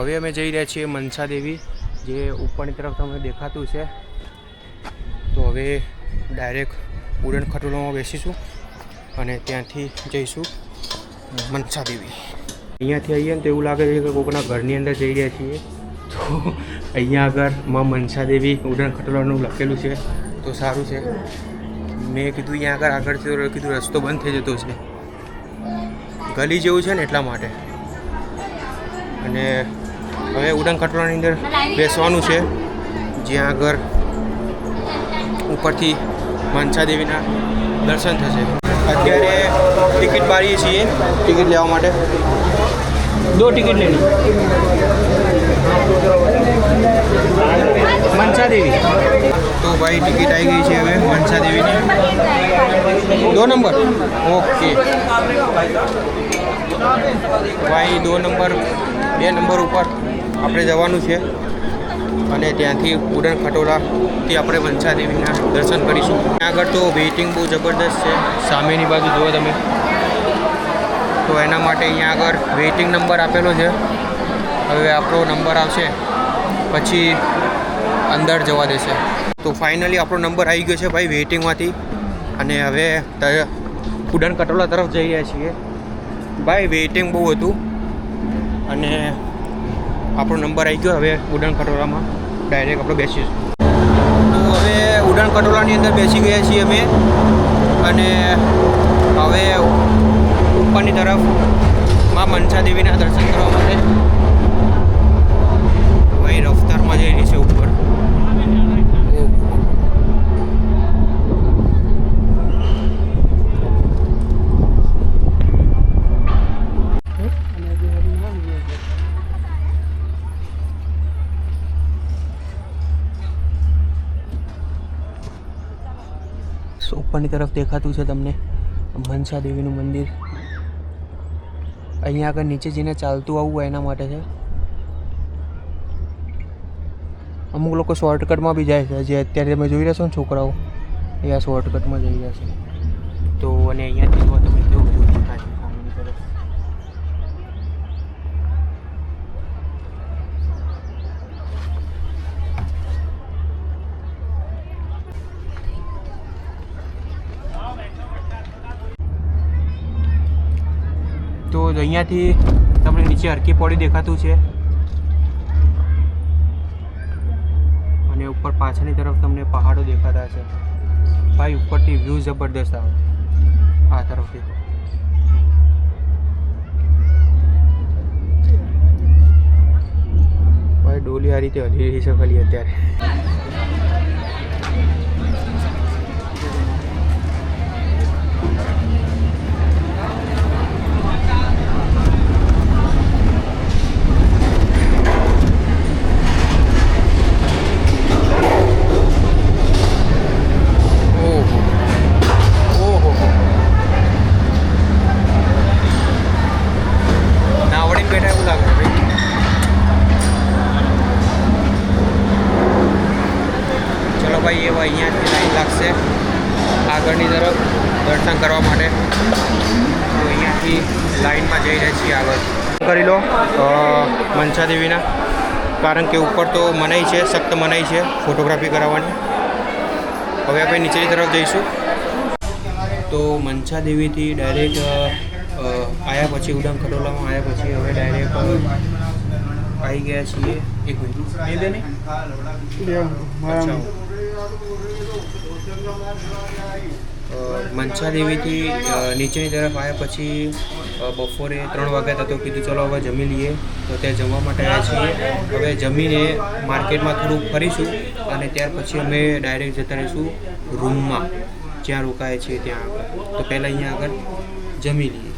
હવે અમે જઈ રહ્યા છીએ મનસા દેવી, જે ઉપરની તરફ તમને દેખાતું છે. તો હવે ડાયરેક્ટ ઉડન ખટોલામાં બેસીશું અને ત્યાંથી જઈશું મનસા દેવી. અહીંયાથી આવીએ ને તો એવું લાગે છે કે કોઈકના ઘરની અંદર જઈ રહ્યા છીએ. તો અહીંયા આગળ માં મનસા દેવી ઉડન ખટોલાનું લખેલું છે, તો સારું છે. મેં કીધું અહીંયા આગળ કીધું રસ્તો બંધ થઈ જતો છે, ગલી જેવું છે ને એટલા માટે. અને હવે ઉડન ખટોલાની અંદર બેસવાનું છે, જ્યાં આગળ ઉપરથી મનસા દેવીના દર્શન થશે. અત્યારે ટિકિટ બારીએ છીએ ટિકિટ લેવા માટે. 2 ટિકિટ લેની મનસા દેવી. તો ભાઈ ટિકિટ આવી ગઈ છે હવે મનસા દેવીની 2 નંબર. ઓકે ભાઈ 2 નંબર 2 નંબર ઉપર આપણે જવાનું છે અને ત્યાંથી ઉડન ખટોલાથી આપણે મનસા દેવીના દર્શન કરીશું. ત્યાં આગળ તો વેઇટિંગ બહુ જબરદસ્ત છે. સામેની બાજુ જુઓ તમે, તો એના માટે અહીંયા આગળ વેઇટિંગ નંબર આપેલો છે. હવે આપણો નંબર આવશે પછી અંદર જવા દેશે. તો ફાઇનલી આપણો નંબર આવી ગયો છે ભાઈ વેઇટિંગમાંથી, અને હવે ઉડન ખટોલા તરફ જઈ રહ્યા છીએ. ભાઈ વેઇટિંગ બહુ હતું અને આપણો નંબર આવી ગયો. હવે ઉડન ખટોલામાં ડાયરેક્ટ આપણે બેસીશું. તો હવે ઉડન ખટોલાની અંદર બેસી ગયા છીએ અમે, અને હવે ઉપરની તરફ માં મનસા દેવીના દર્શન કરવા માટે ભાઈ રફતારમાં જઈ રહી છે ઉપર. ઉપરની તરફ દેખાતું છે તમને મનસા દેવીનું મંદિર. અહીંયા આગળ નીચે જઈને ચાલતું આવવું એના માટે છે. અમુક લોકો શોર્ટકટમાં બી જાય છે, જે અત્યારે તમે જોઈ રહ્યા છો ને છોકરાઓ, એ આ શોર્ટકટમાં જઈ રહ્યા છે. તો અને અહીંયાથી જો તમે કેવું જોઈ શકાય છે સામેની તરફ. તો અહીંયાથી તમને નીચે હરકી પૌડી દેખાતું છે, અને ઉપર પાછળની તરફ તમને પહાડો દેખાતા છે. ભાઈ ઉપરથી વ્યૂ જબરદસ્ત આવે આ તરફથી. ભાઈ ડોલી આ રીતે હલી રહી છે ખાલી અત્યારે. ભાઈ એવા અહીંયાથી લાઈન લાગશે આગળની તરફ દર્શન કરવા માટે. તો અહીંયાથી લાઈનમાં જઈ રહ્યા છીએ આગળ. કરી લો મનસા દેવીના, કારણ કે ઉપર તો મનાઈ છે, સખ્ત મનાઈ છે ફોટોગ્રાફી કરાવવાની. હવે આપણે નીચેની તરફ જઈશું. તો મનસા દેવીથી ડાયરેક્ટ આવ્યા પછી ઉડન ખટોલામાં આવ્યા પછી હવે ડાયરેક્ટ આવી ગયા છીએ. એક મિનિટ નહીં બેને મનસા દેવીથી નીચેની તરફ આવ્યા પછી બપોરે 3 વાગ્યા હતા. તો કીધું ચલો હવે જમી લઈએ, તો ત્યાં જમવા માટે આવ્યા છીએ. હવે જમીને માર્કેટમાં થોડુંક ફરીશું અને ત્યાર પછી અમે ડાયરેક્ટ જતા રહીશું રૂમમાં, જ્યાં રોકાય છીએ ત્યાં આગળ. તો પહેલાં અહીંયા આગળ જમી લઈએ.